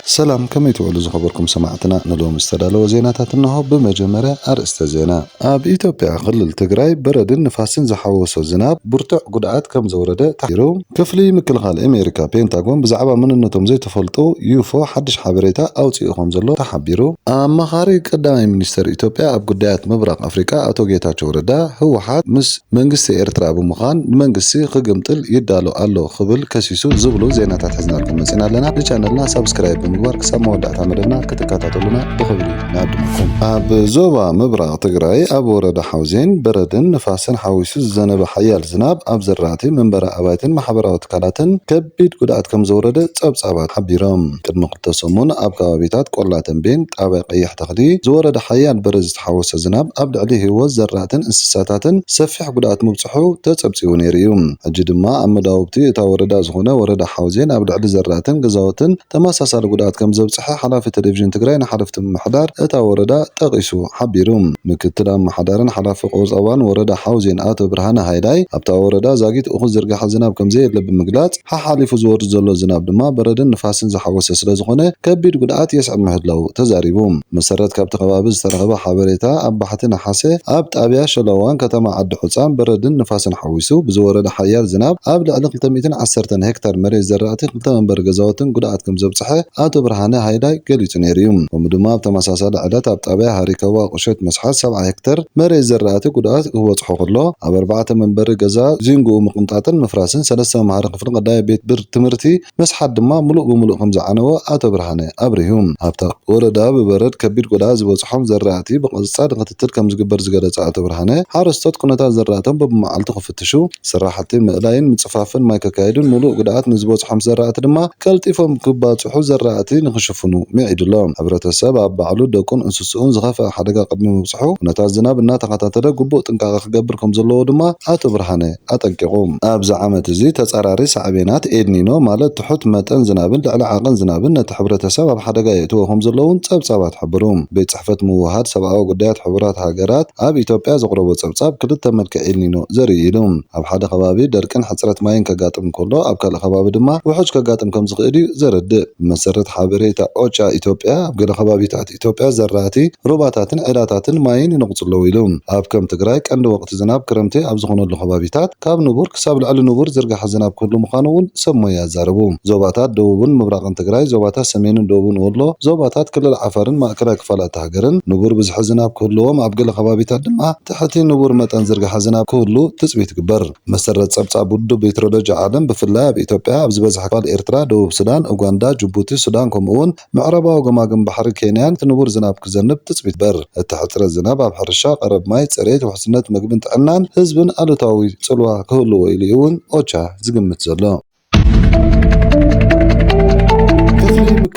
سلام كم يتولوا زخبركم سمعتنا نلوم استدلوا زيناتات النهار بمجمرة أرست زينا أب إثيوبيا خلل تجراي برد نفاسن زحوسو زناب برتع قدعات كم زوردة تحيرو كفلي مكل غال أمريكا بينتاغون بزعبا من النتوم زي تفلطو يوفو حدش حبريتا أو تيقهم زلو تحبيرو أما خارج قدامي منستر إثيوبيا أب قدعات مبرق أفريقيا أتوجيتا شوردا هو حد مس منقسي إرترا بمخان منقسي خقمتل يدالو ألو خبل كسيسو زبلو زيناتات حزنا لكم مسينا لنا لشانلنا سبسكرايب ምግባር ክሳብ መወዳእታ መደብና ክትከታተሉና ብኽብሪ ንዕድመኩም ኣብ ዞባ ምብራቕ ትግራይ ኣብ ወረዳ ሓውዜን በረድን ንፋስን ሓዊሱ ዝዘነበ ሓያል ዝናብ ኣብ ዘራእቲ መንበሪ ኣባይትን ማሕበራዊ ትካላትን ከቢድ ጉድኣት ከም ዘውረደ ፀብፃባት ሓቢሮም ቅድሚ ክልተ ሰሙን ኣብ ከባቢታት ቆላ ተንቤን ጣብያ ቀይሕ ተኽሊ ዝወረደ ሓያል በረድ ዝተሓወሰ ዝናብ ኣብ ልዕሊ ህይወት ዘራእትን እንስሳታትን ሰፊሕ ጉድኣት ምብፅሑ ተፀብፂቡ ነይሩ እዩ ሕጂ ድማ ኣብ መዳውብቲ እታ ወረዳ ዝኾነ ወረዳ ሓውዜን ኣብ ልዕሊ ዘራእትን ገዛውትን ተመሳሳሊ ጉድኣት كم زبصح حلاف تلفزيون تግራይ ንሓለፍቲ ምሕዳር እታ ወረዳ ጠቂሱ ሓቢሩ ምክትል ምሕዳርን ሓላፊ ቆዝ ኣዋን ወረዳ ሓውዜን ኣቶ ብርሃነ ሃይላይ ኣብታ ወረዳ ዛጊት እኹ ዝርጋሕ ዝናብ ከም ዘየለ ብምግላጽ ሓሊፉ ዝወርድ ዘሎ ዝናብ ድማ በረድን ንፋስን ዝሓወሰ ስለ ዝኾነ ከቢድ ጉድኣት የስዕብ ምህላው ተዛሪቡ መሰረት ካብቲ ከባቢ ዝተረኸበ ሓበሬታ ኣብ ባሕቲ ነሓሴ ኣብ ጣብያ ሸለዋን ከተማ ዓዲ ሑፃን በረድን ንፋስን ሓዊሱ ብዝወረደ ሓያል ዝናብ ኣብ ልዕሊ 210 ሄክታር መሬት ዘራእቲ 2 መንበሪ ገዛውትን ጉድኣት ከም ዘብፅሐ ኣቶ ብርሃነ ሃይላይ ገሊጹ ነይሩ ከምኡ ድማ ኣብ ተመሳሳሊ ዕለት ኣብ ጣብያ ሃሪከዋ ቁሸት መስሓት 70 ሄክታር መሬት ዘራእቲ ጉድኣት ክበፅሖ ከሎ ኣብ 4 መንበሪ ገዛ ዚንጉኡ ምቕንጣጥን ምፍራስን 3 መምሃሪ ክፍሊ ቀዳይ ቤት ብር ትምህርቲ መስሓት ድማ ሙሉእ ብምሉእ ከም ዝዓነወ ኣቶ ብርሃነ ኣብሪሁ ኣብታ ወረዳ ብበረድ ከቢድ ጉድኣት ዝበፅሖም ዘራእቲ ብቕፅጻድ ክትትል ከም ዝግበር ዝገለጸ ኣቶ ብርሃነ ሓረስቶት ኩነታት ዘራእቶም በብመዓልቲ ክፍትሹ ስራሕቲ ምእላይን ምፅፋፍን ማይ ከካይዱን ሙሉእ ጉድኣት ንዝበፅሖም ዘራእቲ ድማ ቀልጢፎም ክባፅሑ ዘራእቲ ንኽሽፍኑ ሚዒድሎም ሕብረተሰብ ኣብ ባዕሉ ደቁን እንስስኡን ዝኸፍአ ሓደጋ ቅድሚ ምብፅሑ ኩነታት ዝናብ እናተኸታተለ ግቡእ ጥንቃቐ ክገብር ከም ዘለዎ ድማ ኣቶ ብርሃነ ኣጠንቂቑ ኣብዚ ዓመት እዚ ተጻራሪ ሳዕቤናት ኤልኒኖ ማለት ትሑት መጠን ዝናብን ልዕሊ ዓቐን ዝናብን ነቲ ሕብረተሰብ ኣብ ሓደጋ የእትዎ ከም ዘለውን ፀብፃባት ሕብሩ ቤት ፅሕፈት ምውሃድ ሰብኣዊ ጉዳያት ሕቡራት ሃገራት ኣብ ኢትዮጵያ ዘቕረቦ ፀብፃብ ክልተ መልክዕ ኤልኒኖ ዘርኢ ኢሉ ኣብ ሓደ ከባቢ ደርቅን ሕፅረት ማይን ከጋጥም ከሎ ኣብ ካልእ ከባቢ ድማ ውሑጅ ከጋጥም ከም ዝኽእል እዩ ዘርድእ መሰረት ሓበሬታ ኦቻ ኢትዮጵያ ኣብ ገለ ከባቢታት ኢትዮጵያ ዘራእቲ ሩባታትን ዒላታትን ማይን ይነቕፅለው ኢሉ ኣብ ከም ትግራይ ቀንዲ ወቅቲ ዝናብ ክረምቲ ኣብ ዝኾነሉ ከባቢታት ካብ ንቡር ክሳብ ልዕሊ ንቡር ዝርጋሕ ዝናብ ክህሉ ምዃኑ እውን ሰብ ሞያ ያዛረቡ ዞባታት ደቡብን ምብራቕን ትግራይ ዞባታት ሰሜንን ደቡብን ወሎ ዞባታት ክልል ዓፋርን ማእከላይ ክፋላት ሃገርን ንቡር ብዙሕ ዝናብ ክህልዎም ኣብ ገለ ከባቢታት ድማ ትሕቲ ንቡር መጠን ዝርጋሕ ዝናብ ክህሉ ትፅቢት ግበር መሰረት ፀብፃብ ውድብ ሜትሮሎጂ ዓለም ብፍላይ ኣብ ኢትዮጵያ ኣብ ዝበዝሐ ክፋል ኤርትራ ደቡብ ሱዳን ኡጋንዳ ጅቡቲ ሱዳን ከምኡውን ምዕራባዊ ገማግም ባሕሪ ኬንያን ትንቡር ዝናብ ክዘንብ ትፅቢት በር እቲ ሕፅረት ዝናብ ኣብ ሕርሻ ቀረብ ማይ ፅሬት ውሕስነት ምግብን ጥዕናን ህዝብን ኣሉታዊ ፅልዋ ክህልዎ ኢሉ እውን ኦቻ ዝግምት ዘሎ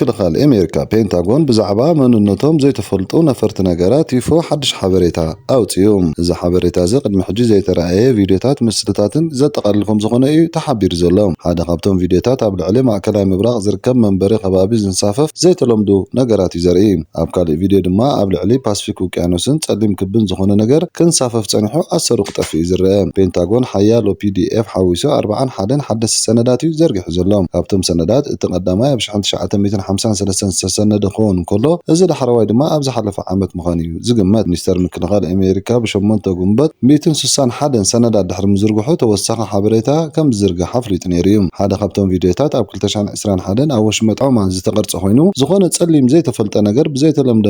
ምክልኻል ኣሜሪካ ፔንታጎን ብዛዕባ መንነቶም ዘይተፈልጡ ነፈርቲ ነገራት ይፎ ሓድሽ ሓበሬታ ኣውፅዩ እዚ ሓበሬታ እዚ ቅድሚ ሕጂ ዘይተረኣየ ቪድዮታት ምስልታትን ዘጠቓልል ከም ዝኾነ እዩ ተሓቢሩ ዘሎ ሓደ ካብቶም ቪድዮታት ኣብ ልዕሊ ማእከላይ ምብራቕ ዝርከብ መንበሪ ከባቢ ዝንሳፈፍ ዘይተለምዱ ነገራት እዩ ዘርኢ ኣብ ካልእ ቪድዮ ድማ ኣብ ልዕሊ ፓስፊክ ውቅያኖስን ጸሊም ክብን ዝኾነ ነገር ክንሳፈፍ ጸኒሑ ኣሰሩ ክጠፍእ እዩ ዝረአ ፔንታጎን ሓያሎ ፒዲኤፍ ሓዊሱ 41 ሓደስቲ ሰነዳት እዩ ዘርጊሑ ዘሎ ካብቶም ሰነዳት እቲ ቀዳማይ ኣብ 1953 ዝተሰነደ ክኸውን እንከሎ እዚ ዳሕረዋይ ድማ ኣብ ዝሓለፈ ዓመት ምዃኑ እዩ ዝግመት ሚኒስተር ምክልኻል ኣሜሪካ ብሸሞንተ ጉንበት 161 ሰነዳት ድሕሪ ምዝርግሑ ተወሳኺ ሓበሬታ ከም ዝዝርጋሕ ኣፍሊጡ ነይሩ እዩ ሓደ ካብቶም ቪድዮታት ኣብ 2021 ኣብ ወሽመጥ ዖማን ዝተቐርጸ ኮይኑ ዝኾነ ጸሊም ዘይተፈልጠ ነገር ብዘይተለምደ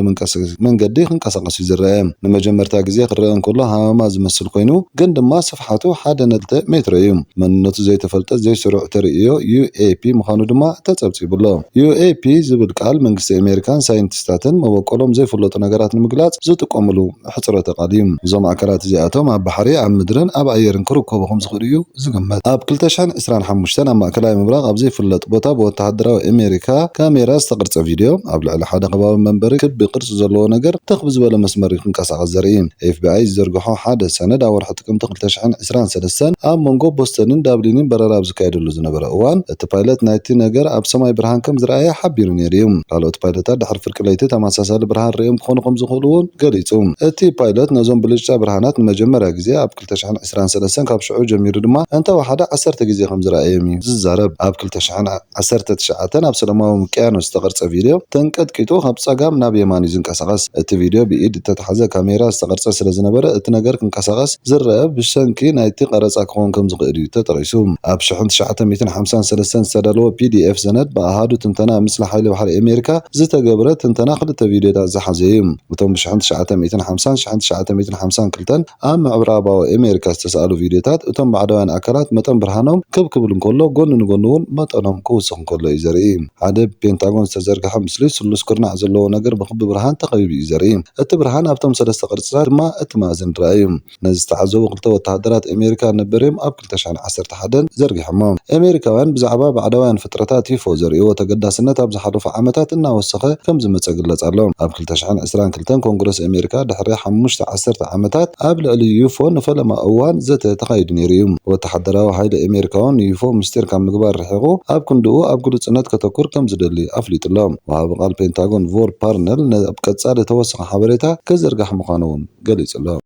መንገዲ ክንቀሳቐስ እዩ ዝረአ ንመጀመርታ ግዜ ክረአ እንከሎ ሃማማ ዝመስል ኮይኑ ግን ድማ ስፍሓቱ 1.9 ሜትሮ እዩ መንነቱ ዘይተፈልጠ ዘይስሩዕ ተርእዮ UAP ምዃኑ ድማ ተጸብፂቡሎ UAP ዝብል ቃል መንግስቲ ኣሜሪካን ሳይንቲስታትን መበቆሎም ዘይፍለጡ ነገራት ንምግላጽ ዝጥቀምሉ ሕፅረተ ቃል እዩ እዞም ኣካላት እዚኣቶም ኣብ ባሕሪ ኣብ ምድርን ኣብ ኣየርን ክርከቡ ከም ዝኽእሉ እዩ ዝግመት ኣብ 2025 ኣብ ማእከላይ ምብራቕ ኣብ ዘይፍለጥ ቦታ ብወተሃደራዊ ኣሜሪካ ካሜራ ዝተቐርጸ ቪድዮ ኣብ ልዕሊ ሓደ ከባቢ መንበሪ ክቢ ቅርጺ ዘለዎ ነገር ትኽ ብዝበለ መስመር ክንቀሳቐስ ዘርኢ FBI ዝዘርግሖ ሓደ ሰነድ ኣብ ወርሒ ጥቅምቲ 2023 ኣብ መንጎ ቦስተንን ዳብሊንን በረራ ዝካየደሉ ዝነበረ እዋን እቲ ፓይለት ናይቲ ነገር ኣብ ሰማይ ብርሃን ከም ዝረኣየ ሓቢሩ ነይሩ ካልኦት ፓይለታት ድሕሪ ፍርቂ ለይቲ ተመሳሳሊ ብርሃን ርኦም ክኾኑ ዝኽእሉውን ገሊጹ እቲ ፓይለት ነዞም ብልጭታ ብርሃናት ንመጀመርያ ግዜ ኣብ 2023 ካብ ሽዑ ጀሚሩ ድማ እንተወሓደ 10 ግዜ ከም ዝረኣዮም እዩ ዝዛረብ ኣብ 2019 ኣብ ሰላማዊ ውቅያኖስ ዝተቐርጸ ቪድዮ ተንቀጥቂጡ ካብ ጸጋም ናብ የማን እዩ ዝንቀሳቐስ እቲ ቪድዮ ብኢድ እተተሓዘ ካሜራ ዝተቐርጸ ስለ ዝነበረ እቲ ነገር ክንቀሳቐስ ዝረአ ብሰንኪ ናይቲ ቀረጻ ክኸውን ከም ዝኽእል እዩ ተጠቒሱ ኣብ 1953 ዝተዳለወ PDF ሰነድ ብኣሃዱ ትንተና ምስሊ ሓይሊ ባሕሪ ኣሜሪካ ዝተገብረ ትንተና ክልተ ቪድዮታት ዝሓዘ እዩ እቶም ብ1950-1952 ኣብ ምዕራባዊ ኣሜሪካ ዝተሰኣሉ ቪድዮታት እቶም ባዕዳውያን ኣካላት መጠን ብርሃኖም ክብክብል እንከሎ ጎኒ ንጎኒ እውን መጠኖም ክውስኽ እንከሎ እዩ ዘርኢ ሓደ ፔንታጎን ዝተዘርግሐ ምስሊ ስሉስ ኩርናዕ ዘለዎ ነገር ብክቢ ብርሃን ተኸቢቡ እዩ ዘርኢ እቲ ብርሃን ኣብቶም ሰለስተ ቅርጽታት ድማ እቲ ማእዝን ረኣዩ ነዚ ዝተዓዘቡ ክልተ ወተሃደራት ኣሜሪካ ነበርዮም ኣብ 2011 ዘርጊሖሞም ኣሜሪካውያን ብዛዕባ ባዕዳውያን ፍጥረታት ዩፎ ዘርእይዎ ተገዳስነት ኣብ ዝሓለፉ ዓመታት እናወሰኸ ከም ዝመጸ ግለጽ ኣሎ ኣብ 2022 ኮንግረስ ኣሜሪካ ድሕሪ 15 ዓመታት ኣብ ልዕሊ ዩፎ ንፈለማ እዋን ዘተ ተኻይዱ ነይሩ እዩ ወተሃደራዊ ሓይሊ ኣሜሪካውን ዩፎ ምስጢር ካብ ምግባር ርሒቑ ኣብ ክንድኡ ኣብ ግሉጽነት ከተኩር ከም ዝደሊ ኣፍሊጡሎ ወሃቢ ቃል ፔንታጎን ቮር ፓርነል ኣብ ቀጻሊ ተወሰኸ ሓበሬታ ከዘርጋሕ ምዃኑ እውን ገሊጹ ኣሎ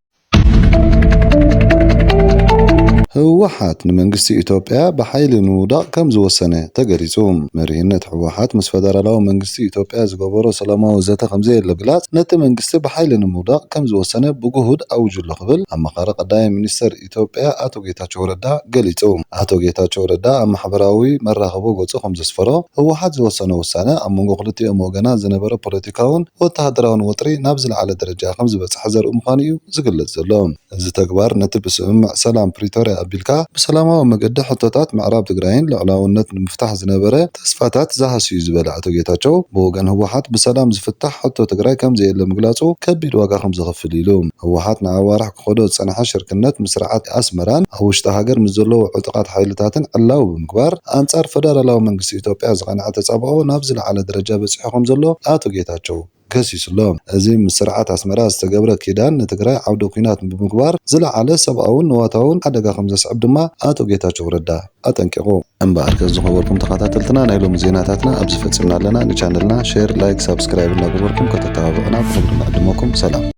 ህወሓት ንመንግስቲ ኢትዮጵያ በኃይል ንውዳቕ ከም ዝወሰነ ተገሊጹ መሪሕነት ህወሓት ምስ ፌደራላዊ መንግስቲ ኢትዮጵያ ዝገበሮ ሰላማዊ ዘተ ከም ዘየለግላጽ ነቲ መንግስቲ በኃይል ንምውዳቕ ከም ዝወሰነ ብጉሁድ ኣውጅሎ ክብል ኣማኻሪ ቀዳማይ ሚኒስተር ኢትዮጵያ ኣቶ ጌታቸው ረዳ ገሊጹ ኣቶ ጌታቸው ረዳ ኣብ ማሕበራዊ መራኸቢ ገጹ ከም ዘስፈሮ ህወሓት ዝወሰነ ውሳነ ኣብ መንጎ ክልቲኦም ወገናት ዝነበረ ፖለቲካውን ወተሃደራውን ወጥሪ ናብ ዝለዓለ ደረጃ ከም ዝበጽሐ ዘርኢ ምዃኑ እዩ ዝግለጽ ዘሎ እዚ ተግባር ነቲ ብስምምዕ ሰላም ፕሪቶሪያ ኣቢልካ ብሰላማዊ መገዲ ሕቶታት ምዕራብ ትግራይን ልዕላውነት ንምፍታሕ ዝነበረ ተስፋታት ዝሃስዩ ዝበለ ኣቶ ጌታቸው ብወገን ህወሓት ብሰላም ዝፍታሕ ሕቶ ትግራይ ከም ዘየለ ምግላጹ ከቢድ ዋጋ ከም ዝኸፍል ኢሉ ህወሓት ንኣዋርሕ ክኸዶ ዝጸንሐ ሽርክነት ምስራዓት ኣስመራን ኣብ ውሽጢ ሃገር ምስ ዘለዉ ዕጡቓት ሓይልታትን ዕላው ብምግባር ኣንጻር ፌደራላዊ መንግስቲ ኢትዮጵያ ዝቐንዐ ተጻብኦ ናብ ዝለዓለ ደረጃ በፂሑ ከም ዘሎ ኣቶ ጌታቸው ከሲሱሎ እዚ ምስራዓት ኣስመራ ዝተገብረ ኪዳን ንትግራይ ዓውደ ኩናት ብምግባር ዝለዓለ ሰብኣውን ንዋታውን ሓደጋ ከም ዘስዕብ ድማ ኣቶ ጌታቸው ረዳ ኣጠንቂቑ እምበር ከዝኸበርኩም ተኸታተልትና ናይ ሎሚ ዜናታትና ኣብዚ ፈጽምና ኣለና ንቻነልና ሼር ላይክ ሰብስክራይብ እናገበርኩም ከተተባብዑና ብክብሪ ንዕድመኩም ሰላም